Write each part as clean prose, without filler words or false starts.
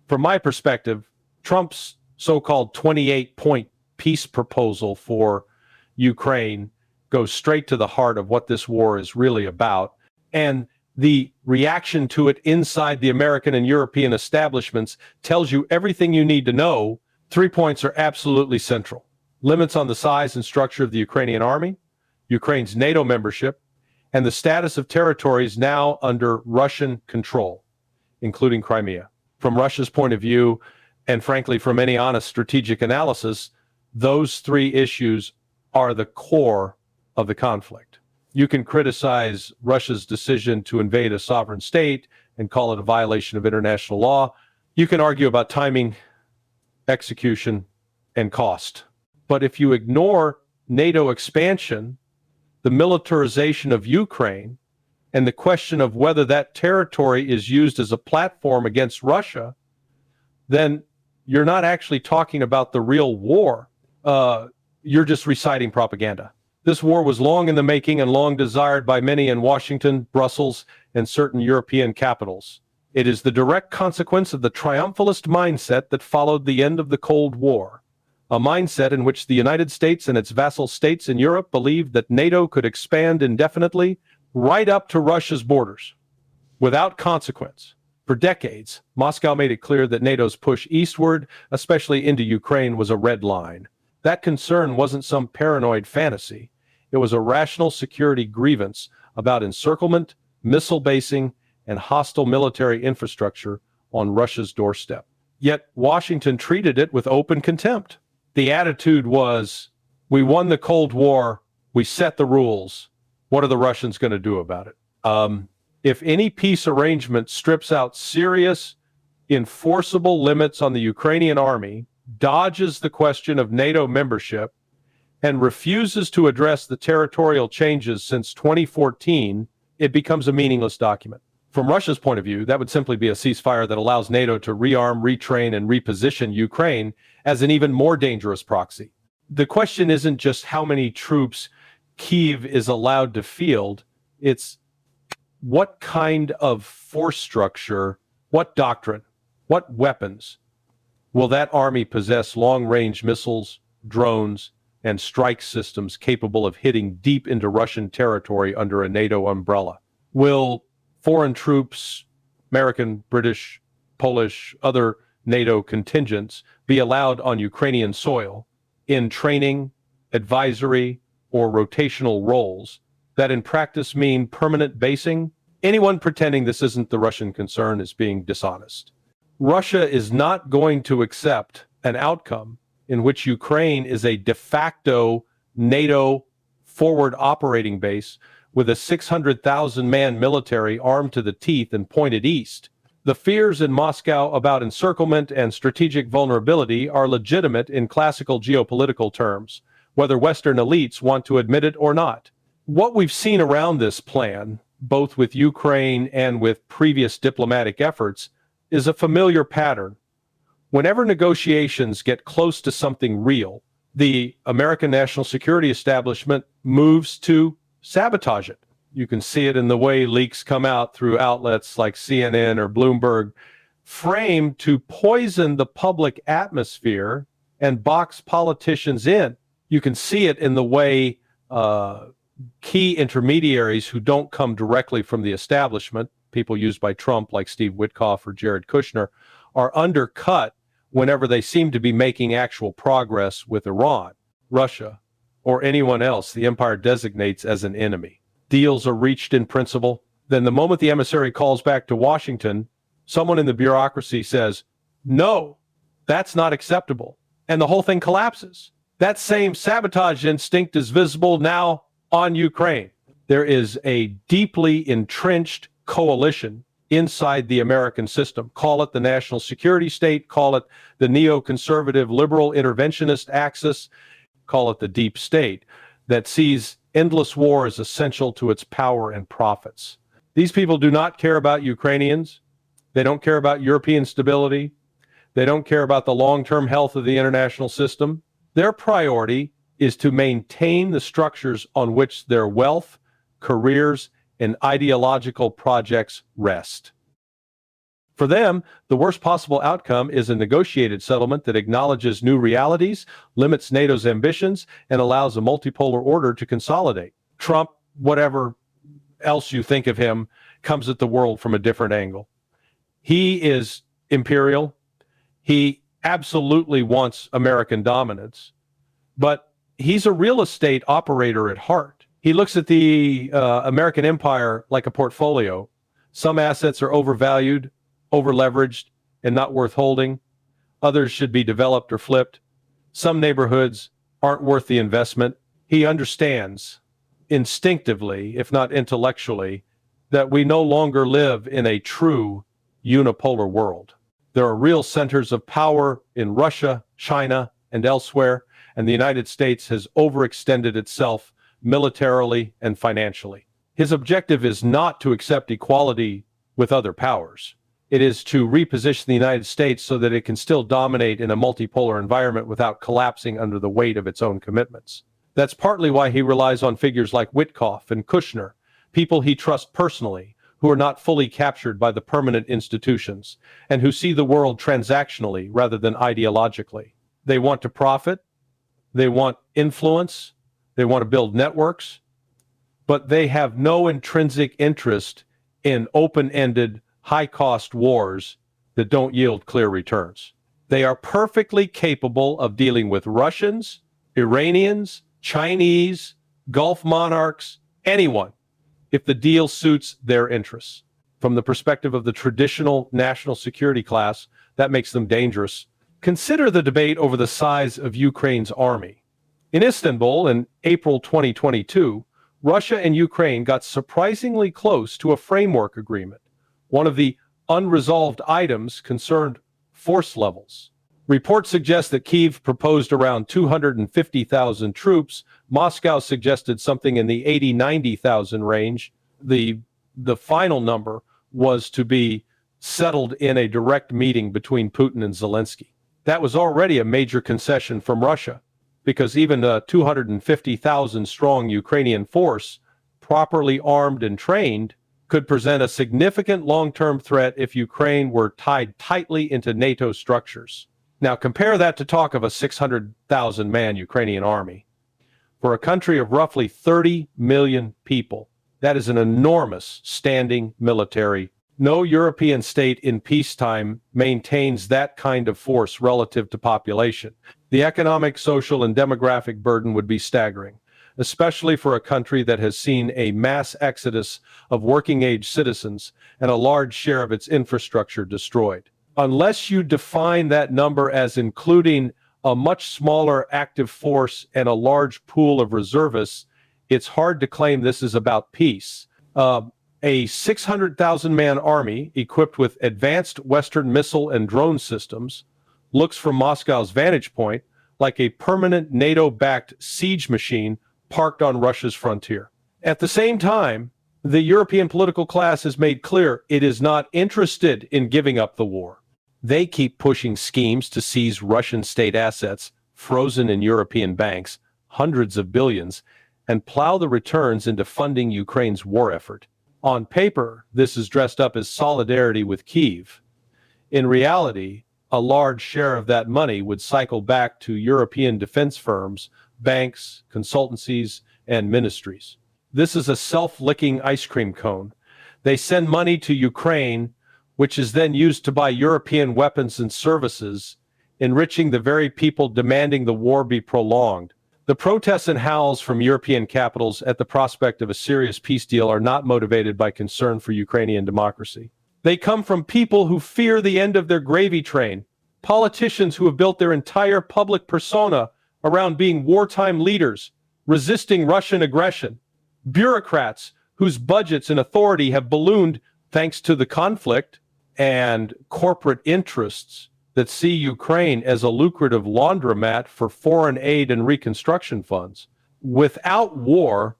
From my perspective, Trump's so-called 28-point peace proposal for Ukraine goes straight to the heart of what this war is really about, and the reaction to it inside the American and European establishments tells you everything you need to know. 3 points are absolutely central: limits on the size and structure of the Ukrainian army, Ukraine's NATO membership, and the status of territories now under Russian control, including Crimea. From Russia's point of view, and frankly from any honest strategic analysis, those three issues are the core of the conflict. You can criticize Russia's decision to invade a sovereign state and call it a violation of international law. You can argue about timing, execution, and cost. But if you ignore NATO expansion, the militarization of Ukraine, and the question of whether that territory is used as a platform against Russia, then you're not actually talking about the real war. You're just reciting propaganda. This war was long in the making and long desired by many in Washington, Brussels, and certain European capitals. It is the direct consequence of the triumphalist mindset that followed the end of the Cold War, a mindset in which the United States and its vassal states in Europe believed that NATO could expand indefinitely right up to Russia's borders, without consequence. For decades, Moscow made it clear that NATO's push eastward, especially into Ukraine, was a red line. That concern wasn't some paranoid fantasy. It was a rational security grievance about encirclement, missile basing, and hostile military infrastructure on Russia's doorstep. Yet Washington treated it with open contempt. The attitude was, we won the Cold War, we set the rules. What are the Russians going to do about it? If any peace arrangement strips out serious, enforceable limits on the Ukrainian army, dodges the question of NATO membership, and refuses to address the territorial changes since 2014, it becomes a meaningless document. From Russia's point of view, that would simply be a ceasefire that allows NATO to rearm, retrain, and reposition Ukraine as an even more dangerous proxy. The question isn't just how many troops Kyiv is allowed to field, it's what kind of force structure, what doctrine, what weapons will that army possess long-range missiles, drones, and strike systems capable of hitting deep into Russian territory under a NATO umbrella? Will foreign troops, American, British, Polish, other NATO contingents, be allowed on Ukrainian soil in training, advisory, or rotational roles that in practice mean permanent basing? Anyone pretending this isn't the Russian concern is being dishonest. Russia is not going to accept an outcome in which Ukraine is a de facto NATO forward operating base with a 600,000-man military armed to the teeth and pointed east. The fears in Moscow about encirclement and strategic vulnerability are legitimate in classical geopolitical terms, whether Western elites want to admit it or not. What we've seen around this plan, both with Ukraine and with previous diplomatic efforts, is a familiar pattern. Whenever negotiations get close to something real, the American national security establishment moves to sabotage it. You can see it in the way leaks come out through outlets like CNN or Bloomberg, framed to poison the public atmosphere and box politicians in. You can see it in the way key intermediaries who don't come directly from the establishment, people used by Trump like Steve Witkoff or Jared Kushner, are undercut whenever they seem to be making actual progress with Iran, Russia, or anyone else the empire designates as an enemy. Deals are reached in principle. Then the moment the emissary calls back to Washington, someone in the bureaucracy says, no, that's not acceptable. And the whole thing collapses. That same sabotage instinct is visible now on Ukraine. There is a deeply entrenched coalition inside the American system. Call it the national security state, call it the neoconservative liberal interventionist axis, call it the deep state, that sees endless war as essential to its power and profits. These people do not care about Ukrainians. They don't care about European stability. They don't care about the long-term health of the international system. Their priority is to maintain the structures on which their wealth, careers, and ideological projects rest. For them, the worst possible outcome is a negotiated settlement that acknowledges new realities, limits NATO's ambitions, and allows a multipolar order to consolidate. Trump, whatever else you think of him, comes at the world from a different angle. He is imperial. He absolutely wants American dominance, but he's a real estate operator at heart. He looks at the American empire like a portfolio. Some assets are overvalued, overleveraged, and not worth holding. Others should be developed or flipped. Some neighborhoods aren't worth the investment. He understands instinctively, if not intellectually, that we no longer live in a true unipolar world. There are real centers of power in Russia, China, and elsewhere, and the United States has overextended itself militarily and financially. His objective is not to accept equality with other powers. It is to reposition the United States so that it can still dominate in a multipolar environment without collapsing under the weight of its own commitments. That's partly why he relies on figures like Witkoff and Kushner, people he trusts personally, who are not fully captured by the permanent institutions, and who see the world transactionally rather than ideologically. They want to profit, they want influence, they want to build networks, but they have no intrinsic interest in open-ended, high-cost wars that don't yield clear returns. They are perfectly capable of dealing with Russians, Iranians, Chinese, Gulf monarchs, anyone, if the deal suits their interests. From the perspective of the traditional national security class, that makes them dangerous. Consider the debate over the size of Ukraine's army. In Istanbul in April 2022, Russia and Ukraine got surprisingly close to a framework agreement. One of the unresolved items concerned force levels. Reports suggest that Kyiv proposed around 250,000 troops. Moscow suggested something in the 80,000-90,000 range. The final number was to be settled in a direct meeting between Putin and Zelensky. That was already a major concession from Russia, because even a 250,000 strong Ukrainian force, properly armed and trained, could present a significant long-term threat if Ukraine were tied tightly into NATO structures. Now compare that to talk of a 600,000-man Ukrainian army. For a country of roughly 30 million people, that is an enormous standing military. No European state in peacetime maintains that kind of force relative to population. The economic, social, and demographic burden would be staggering, especially for a country that has seen a mass exodus of working-age citizens and a large share of its infrastructure destroyed. Unless you define that number as including a much smaller active force and a large pool of reservists, it's hard to claim this is about peace. A 600,000-man army equipped with advanced Western missile and drone systems looks from Moscow's vantage point like a permanent NATO-backed siege machine parked on Russia's frontier. At the same time, the European political class has made clear it is not interested in giving up the war. They keep pushing schemes to seize Russian state assets, frozen in European banks, hundreds of billions, and plow the returns into funding Ukraine's war effort. On paper, this is dressed up as solidarity with Kyiv. In reality, a large share of that money would cycle back to European defense firms, banks, consultancies, and ministries. This is a self-licking ice cream cone. They send money to Ukraine, which is then used to buy European weapons and services, enriching the very people demanding the war be prolonged. The protests and howls from European capitals at the prospect of a serious peace deal are not motivated by concern for Ukrainian democracy. They come from people who fear the end of their gravy train, politicians who have built their entire public persona around being wartime leaders, resisting Russian aggression, bureaucrats whose budgets and authority have ballooned thanks to the conflict, and corporate interests that see Ukraine as a lucrative laundromat for foreign aid and reconstruction funds. Without war,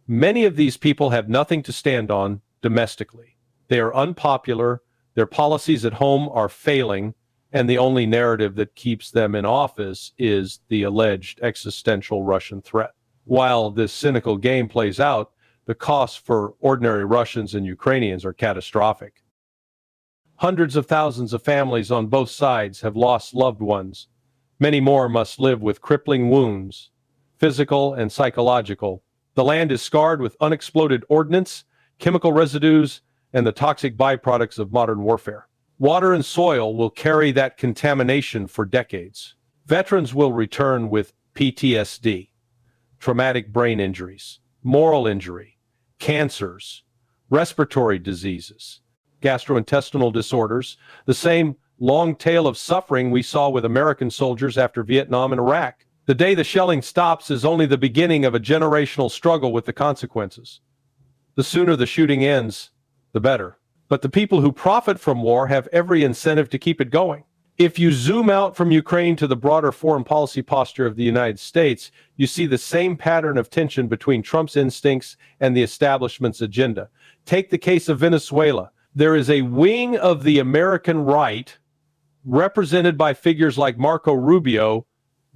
many of these people have nothing to stand on domestically. They are unpopular, their policies at home are failing, and the only narrative that keeps them in office is the alleged existential Russian threat. While this cynical game plays out, the costs for ordinary Russians and Ukrainians are catastrophic. Hundreds of thousands of families on both sides have lost loved ones. Many more must live with crippling wounds, physical and psychological. The land is scarred with unexploded ordnance, chemical residues, and the toxic byproducts of modern warfare. Water and soil will carry that contamination for decades. Veterans will return with PTSD, traumatic brain injuries, moral injury, cancers, respiratory diseases, gastrointestinal disorders, the same long tail of suffering we saw with American soldiers after Vietnam and Iraq. The day the shelling stops is only the beginning of a generational struggle with the consequences. The sooner the shooting ends, the better. But the people who profit from war have every incentive to keep it going. If you zoom out from Ukraine to the broader foreign policy posture of the United States, you see the same pattern of tension between Trump's instincts and the establishment's agenda. Take the case of Venezuela. There is a wing of the American right, represented by figures like Marco Rubio,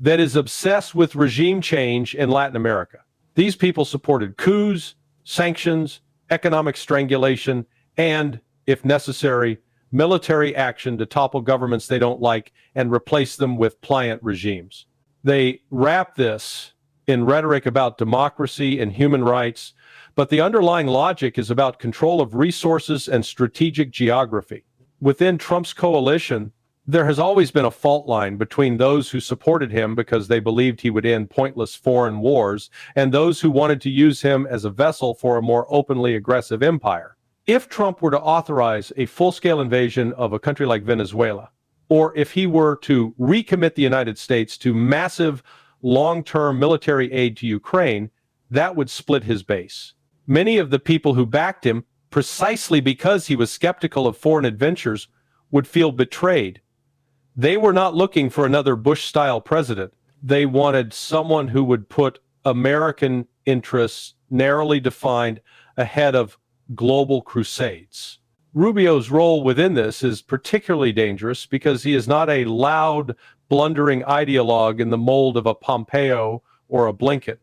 that is obsessed with regime change in Latin America. These people supported coups, sanctions, economic strangulation, and, if necessary, military action to topple governments they don't like and replace them with pliant regimes. They wrap this in rhetoric about democracy and human rights, but the underlying logic is about control of resources and strategic geography. Within Trump's coalition, there has always been a fault line between those who supported him because they believed he would end pointless foreign wars and those who wanted to use him as a vessel for a more openly aggressive empire. If Trump were to authorize a full-scale invasion of a country like Venezuela, or if he were to recommit the United States to massive long-term military aid to Ukraine, that would split his base. Many of the people who backed him, precisely because he was skeptical of foreign adventures, would feel betrayed. They were not looking for another Bush-style president. They wanted someone who would put American interests, narrowly defined, ahead of global crusades. Rubio's role within this is particularly dangerous because he is not a loud, blundering ideologue in the mold of a Pompeo or a Blinken.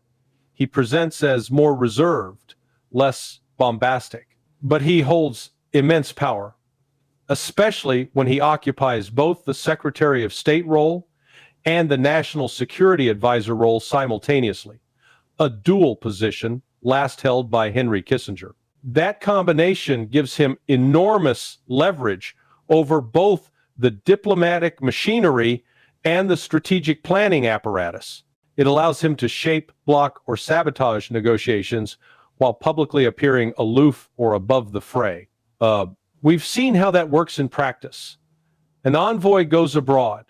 He presents as more reserved, less bombastic, but he holds immense power, especially when he occupies both the Secretary of State role and the National Security Advisor role simultaneously, a dual position last held by Henry Kissinger. That combination gives him enormous leverage over both the diplomatic machinery and the strategic planning apparatus. It allows him to shape, block, or sabotage negotiations while publicly appearing aloof or above the fray. We've seen how that works in practice. An envoy goes abroad,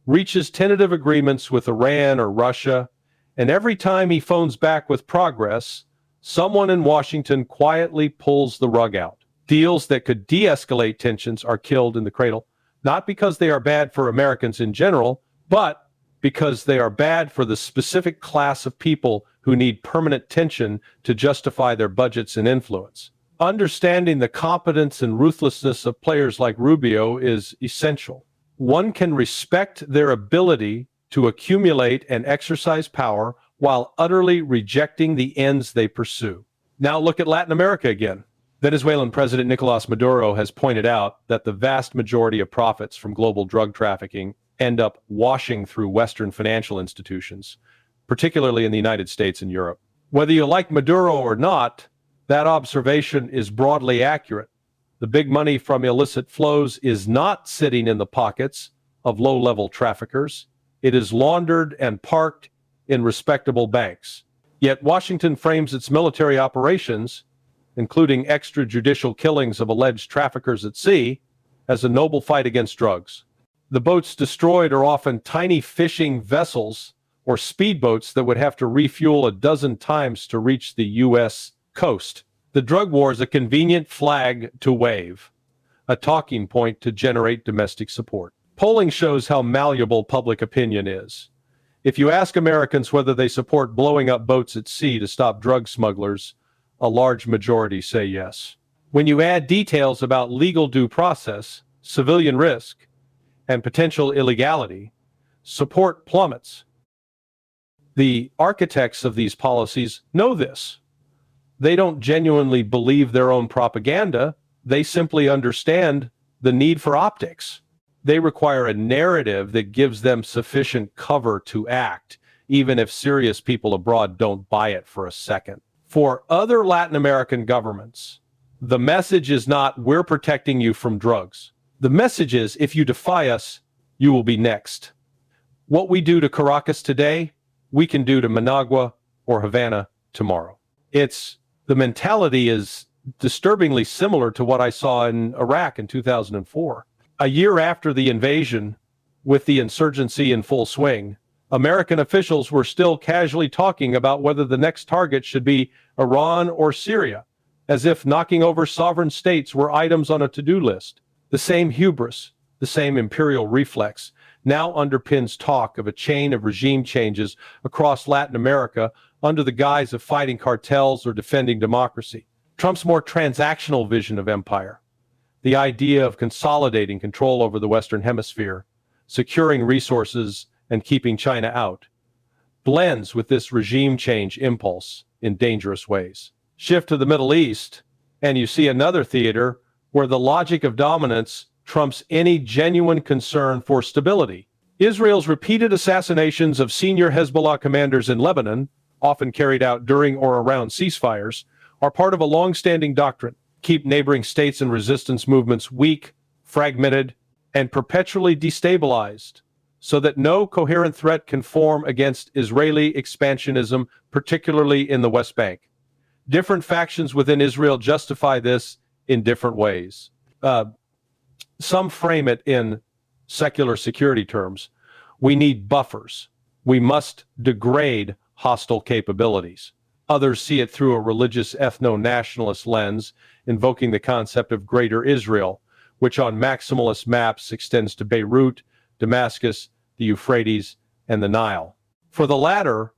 reaches tentative agreements with Iran or Russia, and every time he phones back with progress, someone in Washington quietly pulls the rug out. Deals that could de-escalate tensions are killed in the cradle, not because they are bad for Americans in general, but because they are bad for the specific class of people who need permanent tension to justify their budgets and influence. Understanding the competence and ruthlessness of players like Rubio is essential. One can respect their ability to accumulate and exercise power while utterly rejecting the ends they pursue. Now look at Latin America again. Venezuelan President Nicolas Maduro has pointed out that the vast majority of profits from global drug trafficking end up washing through Western financial institutions, particularly in the United States and Europe. Whether you like Maduro or not, that observation is broadly accurate. The big money from illicit flows is not sitting in the pockets of low-level traffickers. It is laundered and parked in respectable banks. Yet Washington frames its military operations, including extrajudicial killings of alleged traffickers at sea, as a noble fight against drugs. The boats destroyed are often tiny fishing vessels or speedboats that would have to refuel a dozen times to reach the U.S. coast. The drug war is a convenient flag to wave, a talking point to generate domestic support. Polling shows how malleable public opinion is. If you ask Americans whether they support blowing up boats at sea to stop drug smugglers, a large majority say yes. When you add details about legal due process, civilian risk, and potential illegality, support plummets. The architects of these policies know this. They don't genuinely believe their own propaganda. They simply understand the need for optics. They require a narrative that gives them sufficient cover to act, even if serious people abroad don't buy it for a second. For other Latin American governments, the message is not, we're protecting you from drugs. The message is, if you defy us, you will be next. What we do to Caracas today, we can do to Managua or Havana tomorrow. The mentality is disturbingly similar to what I saw in Iraq in 2004. A year after the invasion, with the insurgency in full swing, American officials were still casually talking about whether the next target should be Iran or Syria, as if knocking over sovereign states were items on a to-do list. The same hubris, the same imperial reflex, now underpins talk of a chain of regime changes across Latin America under the guise of fighting cartels or defending democracy. Trump's more transactional vision of empire, the idea of consolidating control over the Western Hemisphere, securing resources, and keeping China out, blends with this regime change impulse in dangerous ways. Shift to the Middle East, and you see another theater where the logic of dominance trumps any genuine concern for stability. Israel's repeated assassinations of senior Hezbollah commanders in Lebanon, often carried out during or around ceasefires, are part of a long-standing doctrine: keep neighboring states and resistance movements weak, fragmented, and perpetually destabilized, so that no coherent threat can form against Israeli expansionism, particularly in the West Bank. Different factions within Israel justify this in different ways. Some frame it in secular security terms. We need buffers. We must degrade hostile capabilities. Others see it through a religious ethno-nationalist lens, invoking the concept of Greater Israel, which on maximalist maps extends to Beirut, Damascus, the Euphrates, and the Nile. For the latter,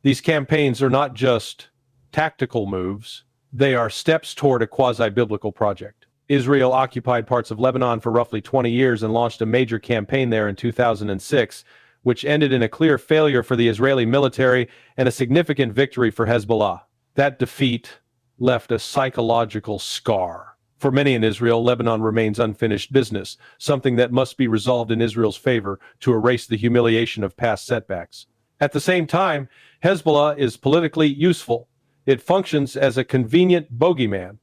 these campaigns are not just tactical moves, they are steps toward a quasi-biblical project. Israel occupied parts of Lebanon for roughly 20 years and launched a major campaign there in 2006, which ended in a clear failure for the Israeli military and a significant victory for Hezbollah. That defeat left a psychological scar. For many in Israel, Lebanon remains unfinished business, something that must be resolved in Israel's favor to erase the humiliation of past setbacks. At the same time, Hezbollah is politically useful. It functions as a convenient bogeyman,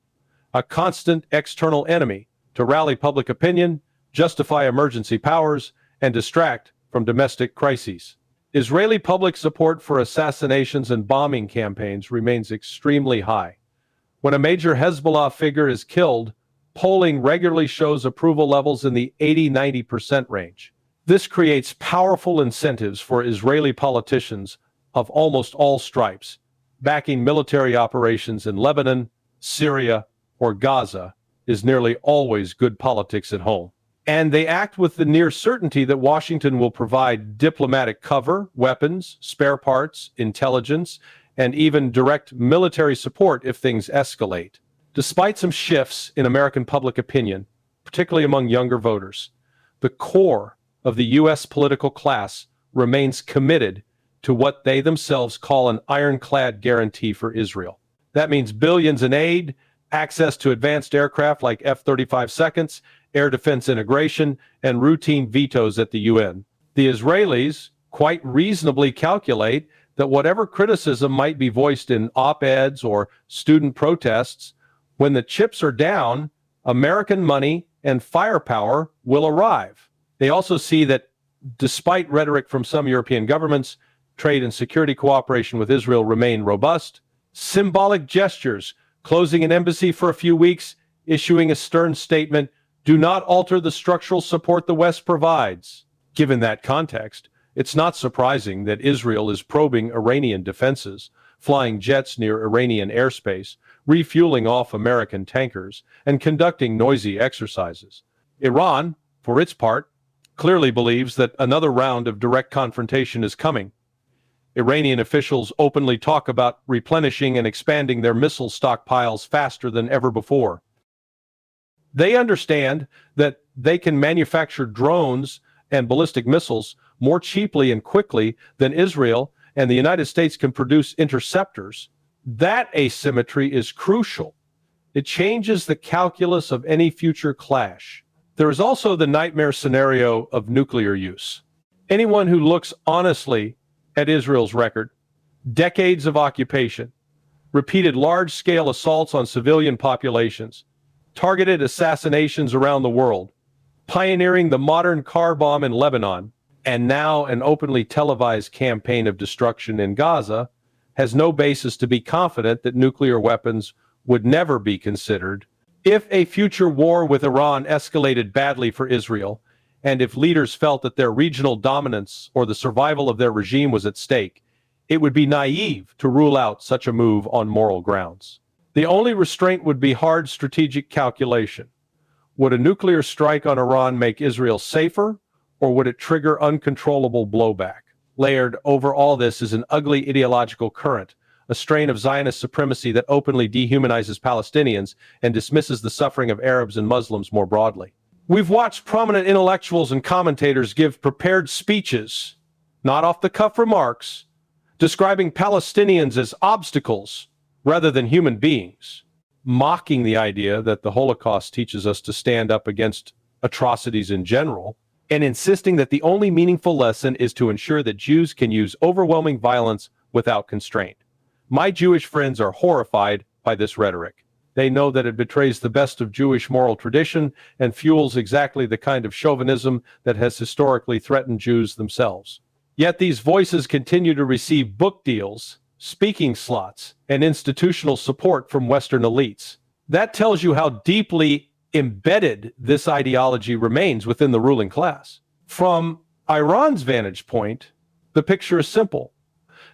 a constant external enemy to rally public opinion, justify emergency powers, and distract from domestic crises. Israeli public support for assassinations and bombing campaigns remains extremely high. When a major Hezbollah figure is killed, polling regularly shows approval levels in the 80–90% range. This creates powerful incentives for Israeli politicians of almost all stripes, backing military operations in Lebanon, Syria, or Gaza is nearly always good politics at home. And they act with the near certainty that Washington will provide diplomatic cover, weapons, spare parts, intelligence, and even direct military support if things escalate. Despite some shifts in American public opinion, particularly among younger voters, the core of the U.S. political class remains committed to what they themselves call an ironclad guarantee for Israel. That means billions in aid, access to advanced aircraft like F-35 seconds, air defense integration, and routine vetoes at the UN. The Israelis quite reasonably calculate that whatever criticism might be voiced in op-eds or student protests, when the chips are down, American money and firepower will arrive. They also see that despite rhetoric from some European governments, trade and security cooperation with Israel remain robust. Symbolic gestures, closing an embassy for a few weeks, issuing a stern statement, do not alter the structural support the West provides. Given that context, it's not surprising that Israel is probing Iranian defenses, flying jets near Iranian airspace, refueling off American tankers, and conducting noisy exercises. Iran, for its part, clearly believes that another round of direct confrontation is coming. Iranian officials openly talk about replenishing and expanding their missile stockpiles faster than ever before. They understand that they can manufacture drones and ballistic missiles more cheaply and quickly than Israel and the United States can produce interceptors. That asymmetry is crucial. It changes the calculus of any future clash. There is also the nightmare scenario of nuclear use. Anyone who looks honestly at Israel's record, decades of occupation, repeated large-scale assaults on civilian populations, targeted assassinations around the world, pioneering the modern car bomb in Lebanon, and now an openly televised campaign of destruction in Gaza, has no basis to be confident that nuclear weapons would never be considered. If a future war with Iran escalated badly for Israel, and if leaders felt that their regional dominance or the survival of their regime was at stake, it would be naive to rule out such a move on moral grounds. The only restraint would be hard strategic calculation. Would a nuclear strike on Iran make Israel safer, or would it trigger uncontrollable blowback? Layered over all this is an ugly ideological current, a strain of Zionist supremacy that openly dehumanizes Palestinians and dismisses the suffering of Arabs and Muslims more broadly. We've watched prominent intellectuals and commentators give prepared speeches, not off-the-cuff remarks, describing Palestinians as obstacles rather than human beings, mocking the idea that the Holocaust teaches us to stand up against atrocities in general, and insisting that the only meaningful lesson is to ensure that Jews can use overwhelming violence without constraint. My Jewish friends are horrified by this rhetoric. They know that it betrays the best of Jewish moral tradition and fuels exactly the kind of chauvinism that has historically threatened Jews themselves. Yet these voices continue to receive book deals, speaking slots, and institutional support from Western elites. That tells you how deeply embedded this ideology remains within the ruling class. From Iran's vantage point, the picture is simple.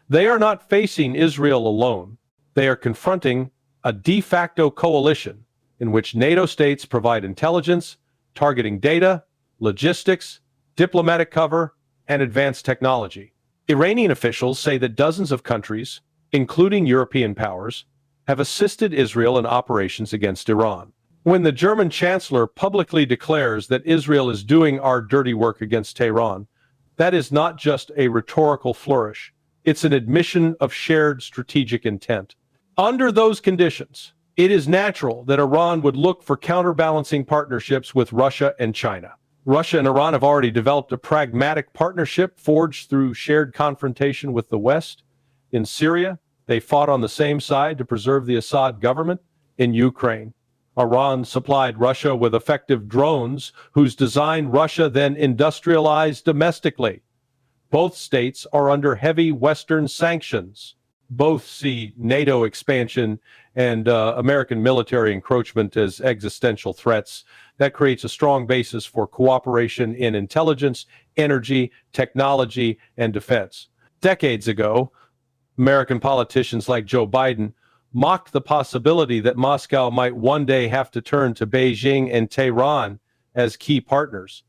They are not facing Israel alone. They are confronting a de facto coalition in which NATO states provide intelligence, targeting data, logistics, diplomatic cover, and advanced technology. Iranian officials say that dozens of countries, including European powers, have assisted Israel in operations against Iran. When the German chancellor publicly declares that Israel is doing our dirty work against Tehran, that is not just a rhetorical flourish. It's an admission of shared strategic intent. Under those conditions, it is natural that Iran would look for counterbalancing partnerships with Russia and China. Russia and Iran have already developed a pragmatic partnership forged through shared confrontation with the West. In Syria, they fought on the same side to preserve the Assad government. In Ukraine, Iran supplied Russia with effective drones whose design Russia then industrialized domestically. Both states are under heavy Western sanctions. Both see NATO expansion and American military encroachment as existential threats. That creates a strong basis for cooperation in intelligence, energy, technology, and defense. Decades ago, American politicians like Joe Biden mocked the possibility that Moscow might one day have to turn to Beijing and Tehran as key partners,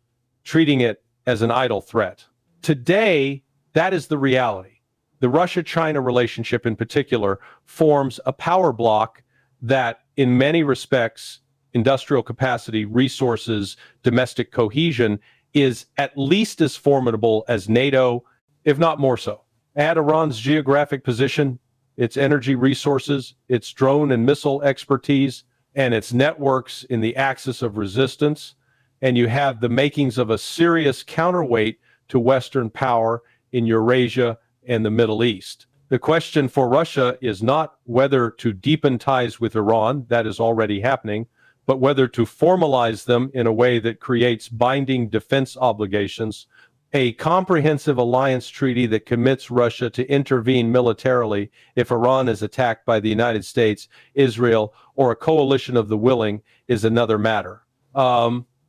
treating it as an idle threat. Today, that is the reality. The Russia-China relationship in particular forms a power block that, in many respects, industrial capacity, resources, domestic cohesion, is at least as formidable as NATO, if not more so. Add Iran's geographic position, its energy resources, its drone and missile expertise, and its networks in the axis of resistance, and you have the makings of a serious counterweight to Western power in Eurasia and the Middle East. The question for Russia is not whether to deepen ties with Iran, that is already happening, but whether to formalize them in a way that creates binding defense obligations, a comprehensive alliance treaty that commits Russia to intervene militarily if Iran is attacked by the United States, Israel, or a coalition of the willing is another matter.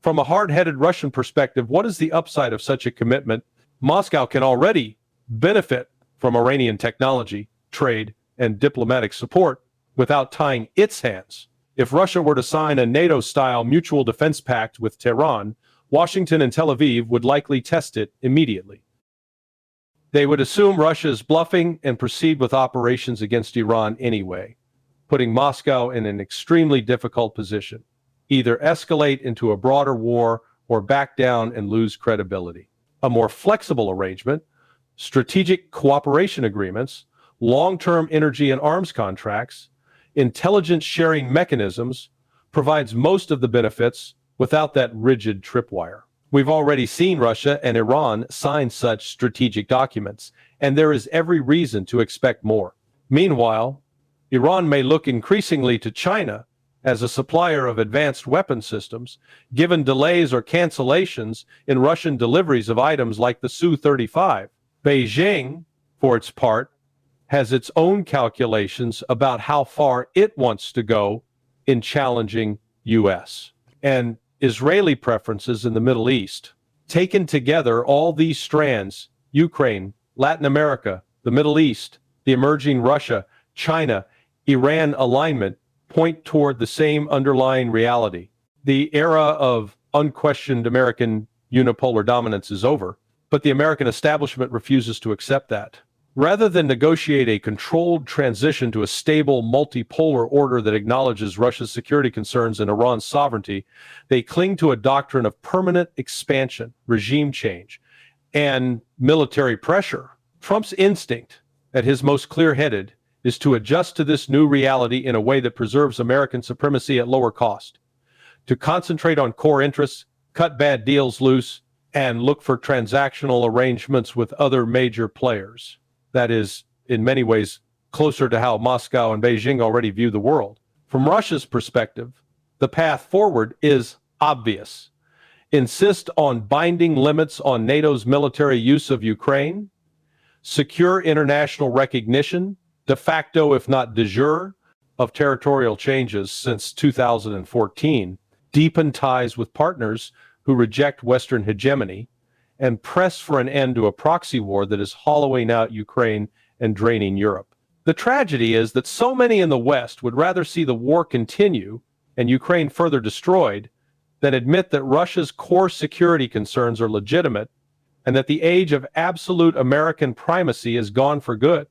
From a hard-headed Russian perspective, what is the upside of such a commitment? Moscow can already benefit from Iranian technology, trade, and diplomatic support without tying its hands. If Russia were to sign a NATO-style mutual defense pact with Tehran, Washington and Tel Aviv would likely test it immediately. They would assume Russia is bluffing and proceed with operations against Iran anyway, putting Moscow in an extremely difficult position. Either escalate into a broader war or back down and lose credibility. A more flexible arrangement, strategic cooperation agreements, long-term energy and arms contracts, intelligence sharing mechanisms, provides most of the benefits without that rigid tripwire. We've already seen Russia and Iran sign such strategic documents, and there is every reason to expect more. Meanwhile, Iran may look increasingly to China as a supplier of advanced weapon systems, given delays or cancellations in Russian deliveries of items like the Su-35. Beijing, for its part, has its own calculations about how far it wants to go in challenging U.S. and Israeli preferences in the Middle East. Taken together, all these strands, Ukraine, Latin America, the Middle East, the emerging Russia, China, Iran alignment, point toward the same underlying reality. The era of unquestioned American unipolar dominance is over, but the American establishment refuses to accept that. Rather than negotiate a controlled transition to a stable multipolar order that acknowledges Russia's security concerns and Iran's sovereignty, they cling to a doctrine of permanent expansion, regime change, and military pressure. Trump's instinct, at his most clear-headed, is to adjust to this new reality in a way that preserves American supremacy at lower cost, to concentrate on core interests, cut bad deals loose, and look for transactional arrangements with other major players. That is, in many ways, closer to how Moscow and Beijing already view the world. From Russia's perspective, the path forward is obvious. Insist on binding limits on NATO's military use of Ukraine, secure international recognition, de facto if not de jure, of territorial changes since 2014, deepen ties with partners who reject Western hegemony, and press for an end to a proxy war that is hollowing out Ukraine and draining Europe. The tragedy is that so many in the West would rather see the war continue and Ukraine further destroyed than admit that Russia's core security concerns are legitimate and that the age of absolute American primacy is gone for good.